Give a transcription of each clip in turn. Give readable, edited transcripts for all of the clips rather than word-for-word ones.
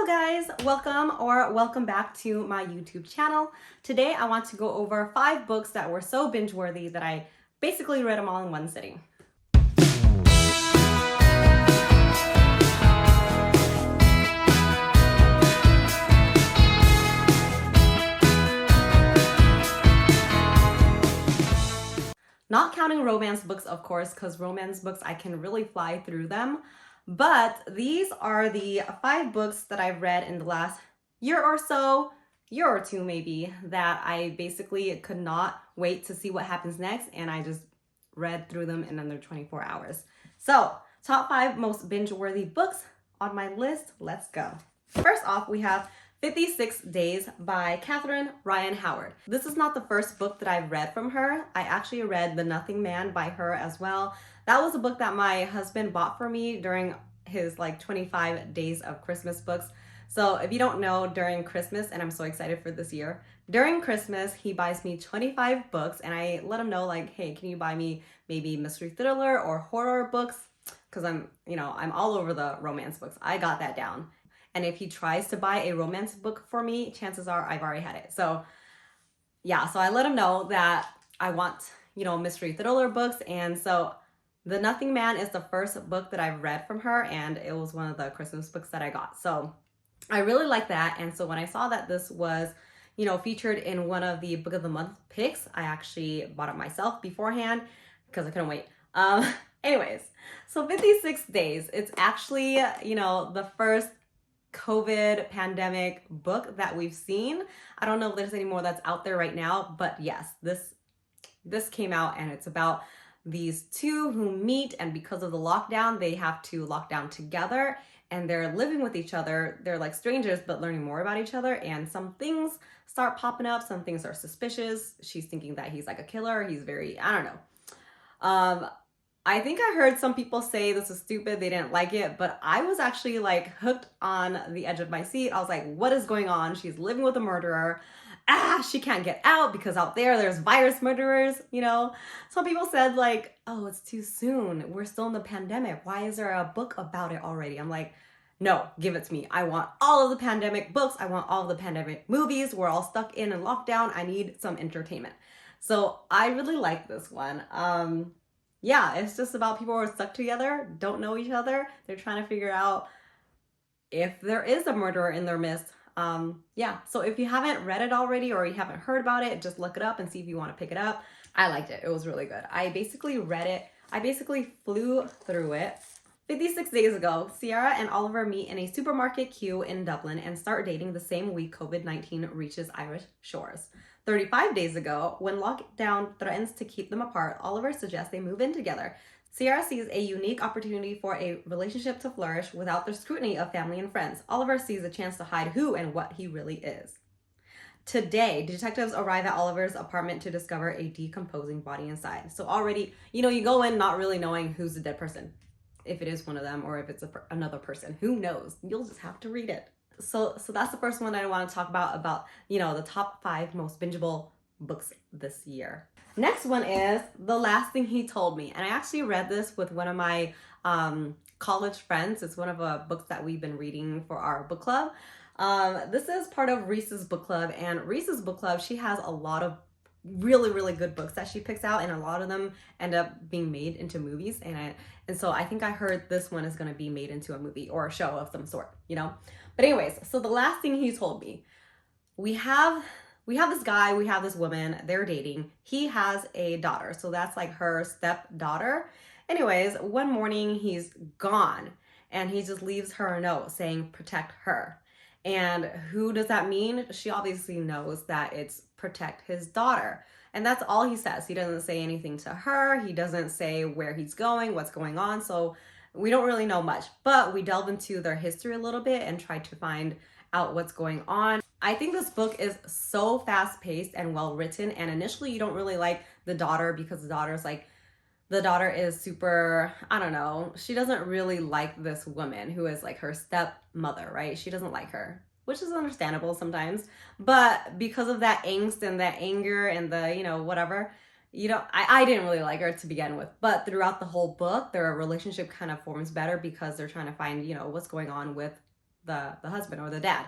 guys, welcome back to my YouTube channel. Today I want to go over 5 books that were so binge worthy that I basically read them all in one sitting. Not counting romance books, of course, because romance books I can really fly through them. But these are the 5 books that I've read in the last year or so, year or two maybe, that I basically could not wait to see what happens next, and I just read through them in under 24 hours. So, top 5 most binge-worthy books on my list. Let's go. First off, we have 56 Days by Catherine Ryan Howard. This is not the first book that I've read from her. I actually read The Nothing Man by her as well. That was a book that my husband bought for me during his 25 days of Christmas books. So if you don't know, during Christmas, and I'm so excited for this year, during Christmas, he buys me 25 books, and I let him know hey, can you buy me maybe mystery thriller or horror books? Because I'm all over the romance books. I got that down. And if he tries to buy a romance book for me, chances are I've already had it. So yeah, so I let him know that I want, mystery thriller books. And so The Nothing Man is the first book that I've read from her, and it was one of the Christmas books that I got. So I really like that. And so when I saw that this was, featured in one of the Book of the Month picks, I actually bought it myself beforehand because I couldn't wait. Anyways, so 56 Days, it's actually, the first COVID pandemic book that we've seen. I don't know if there's any more that's out there right now, but yes, this came out, and it's about these two who meet, and because of the lockdown, they have to lock down together, and they're living with each other. They're like strangers, but learning more about each other, and some things start popping up. Some things are suspicious. She's thinking that he's like a killer. He's very, I don't know. I think I heard some people say this is stupid, they didn't like it, but I was actually hooked on the edge of my seat. I was like, what is going on? She's living with a murderer. She can't get out because out there's virus murderers, Some people said oh, it's too soon. We're still in the pandemic. Why is there a book about it already? I'm like, no, give it to me. I want all of the pandemic books. I want all of the pandemic movies. We're all stuck in lockdown. I need some entertainment. So I really like this one. Yeah, it's just about people who are stuck together, don't know each other. They're trying to figure out if there is a murderer in their midst. Yeah, so if you haven't read it already or you haven't heard about it, just look it up and see if you want to pick it up. I liked it. It was really good. I basically read it. I basically flew through it. 56 days ago, Sierra and Oliver meet in a supermarket queue in Dublin and start dating the same week COVID-19 reaches Irish shores. 35 days ago, when lockdown threatens to keep them apart, Oliver suggests they move in together. Sierra sees a unique opportunity for a relationship to flourish without the scrutiny of family and friends. Oliver sees a chance to hide who and what he really is. Today, detectives arrive at Oliver's apartment to discover a decomposing body inside. So already, you go in not really knowing who's the dead person. If it is one of them or if it's another person, who knows? You'll just have to read it. So that's the first one that I want to talk about, the top 5 most bingeable books this year. Next one is The Last Thing He Told Me. And I actually read this with one of my college friends. It's one of the books that we've been reading for our book club. This is part of Reese's book club, and Reese's book club, she has a lot of really, really good books that she picks out, and a lot of them end up being made into movies. And so I think I heard this one is going to be made into a movie or a show of some sort, But anyways, so The Last Thing He Told Me. We have this guy, we have this woman, they're dating. He has a daughter, so that's her stepdaughter. Anyways, one morning he's gone, and he just leaves her a note saying, protect her. And who does that mean? She obviously knows that it's protect his daughter. And that's all he says. He doesn't say anything to her. He doesn't say where he's going, what's going on. So we don't really know much, but we delve into their history a little bit and try to find out what's going on. I think this book is so fast-paced and well-written. And initially you don't really like the daughter because the daughter is super, I don't know, she doesn't really like this woman who is her stepmother, right? She doesn't like her, which is understandable sometimes. But because of that angst and that anger and the, whatever, I didn't really like her to begin with. But throughout the whole book, their relationship kind of forms better because they're trying to find, what's going on with the husband or the dad.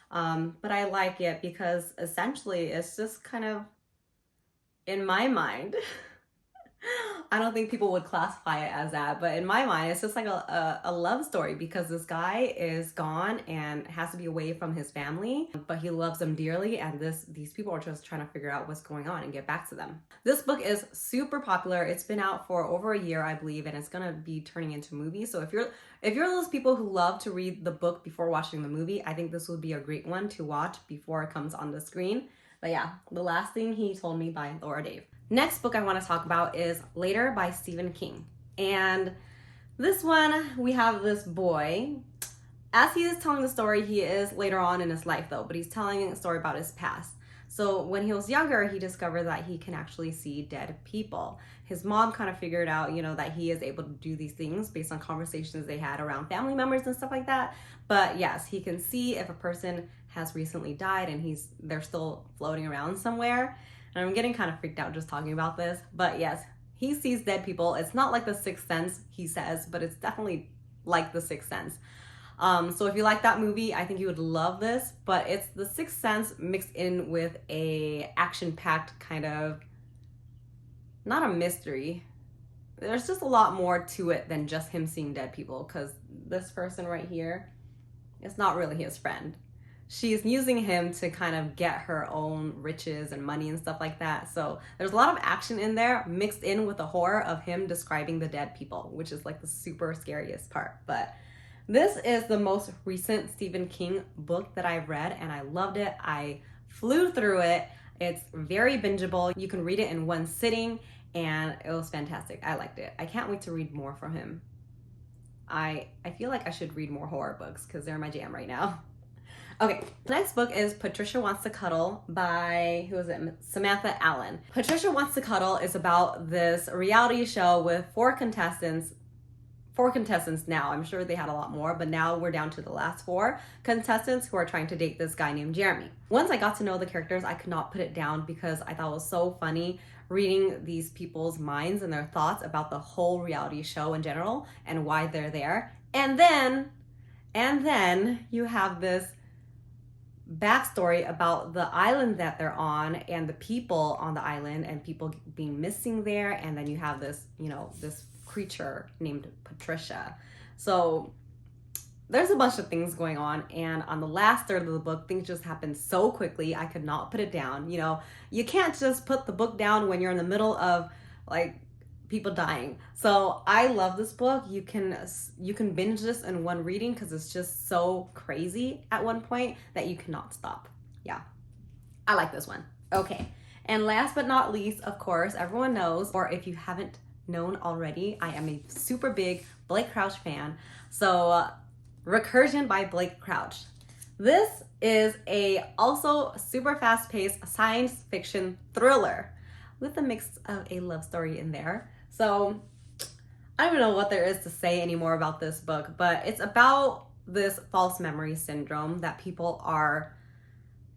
But I like it because essentially it's just kind of, in my mind, I don't think people would classify it as that, but in my mind, it's just like a love story because this guy is gone and has to be away from his family, but he loves them dearly, and these people are just trying to figure out what's going on and get back to them. This book is super popular. It's been out for over a year, I believe, and it's gonna be turning into movies. So if you're those people who love to read the book before watching the movie, I think this would be a great one to watch before it comes on the screen. But yeah, The Last Thing He Told Me by Laura Dave. Next book I want to talk about is Later by Stephen King. And this one, we have this boy. As he is telling the story, he is later on in his life though, but he's telling a story about his past. So when he was younger, he discovered that he can actually see dead people. His mom kind of figured out, that he is able to do these things based on conversations they had around family members and stuff like that. But yes, he can see if a person has recently died and they're still floating around somewhere. And I'm getting kind of freaked out just talking about this. But yes, he sees dead people. It's not like The Sixth Sense, he says, but it's definitely like The Sixth Sense. So if you like that movie, I think you would love this. But it's The Sixth Sense mixed in with a action-packed kind of, not a mystery. There's just a lot more to it than just him seeing dead people, because this person right here is not really his friend. She's using him to kind of get her own riches and money and stuff like that. So there's a lot of action in there mixed in with the horror of him describing the dead people, which is like the super scariest part. But this is the most recent Stephen King book that I've read, and I loved it. I flew through it. It's very bingeable. You can read it in one sitting, and it was fantastic. I liked it. I can't wait to read more from him. I feel like I should read more horror books because they're my jam right now. Okay, the next book is Patricia Wants to Cuddle by, Samantha Allen. Patricia Wants to Cuddle is about this reality show with four contestants now. I'm sure they had a lot more, but now we're down to the last four contestants who are trying to date this guy named Jeremy. Once I got to know the characters, I could not put it down because I thought it was so funny reading these people's minds and their thoughts about the whole reality show in general and why they're there. And then you have this backstory about the island that they're on and the people on the island and people being missing there. And then you have this, this creature named Patricia. So there's a bunch of things going on. And on the last third of the book, things just happen so quickly. I could not put it down. You can't just put the book down when you're in the middle of like people dying. So I love this book. You can binge this in one reading because it's just so crazy at one point that you cannot stop. Yeah, I like this one. Okay, and last but not least, of course, everyone knows, or if you haven't known already, I am a super big Blake Crouch fan. So Recursion by Blake Crouch. This is a also super fast-paced science fiction thriller with a mix of a love story in there. So I don't know what there is to say anymore about this book, but it's about this false memory syndrome that people are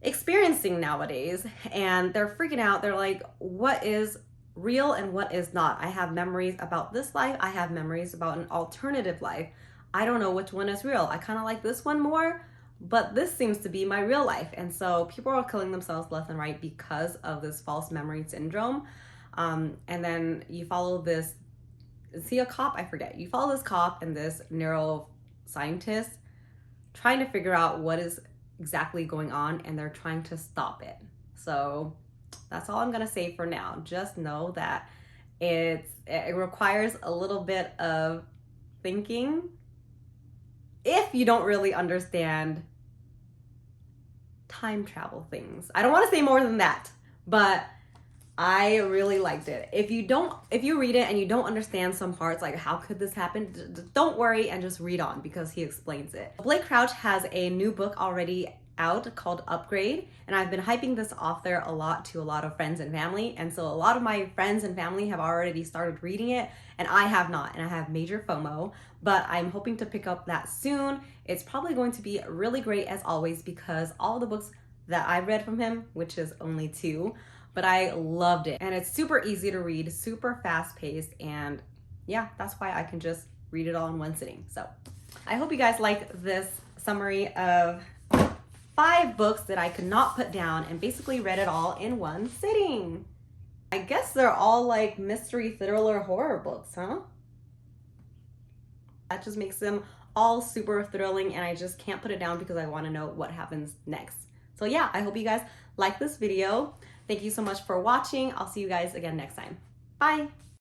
experiencing nowadays, and they're freaking out. They're like, what is real and what is not? I have memories about this life. I have memories about an alternative life. I don't know which one is real. I kind of like this one more, but this seems to be my real life. And so people are killing themselves left and right because of this false memory syndrome. And then you follow this, is he a cop? I forget. You follow this cop and this neuroscientist trying to figure out what is exactly going on, and they're trying to stop it. So that's all I'm gonna say for now. Just know that it requires a little bit of thinking if you don't really understand time travel things. I don't want to say more than that, but I really liked it. If you read it and you don't understand some parts, like how could this happen, don't worry and just read on because he explains it. Blake Crouch has a new book already out called Upgrade, and I've been hyping this author a lot to a lot of friends and family, and so a lot of my friends and family have already started reading it and I have not, and I have major FOMO, but I'm hoping to pick up that soon. It's probably going to be really great as always because all the books that I've read from him, which is only 2, but I loved it, and it's super easy to read, super fast paced, and yeah, that's why I can just read it all in one sitting. So I hope you guys like this summary of 5 books that I could not put down and basically read it all in one sitting. I guess they're all like mystery, thriller, horror books, huh? That just makes them all super thrilling, and I just can't put it down because I want to know what happens next. So yeah, I hope you guys like this video. Thank you so much for watching. I'll see you guys again next time. Bye.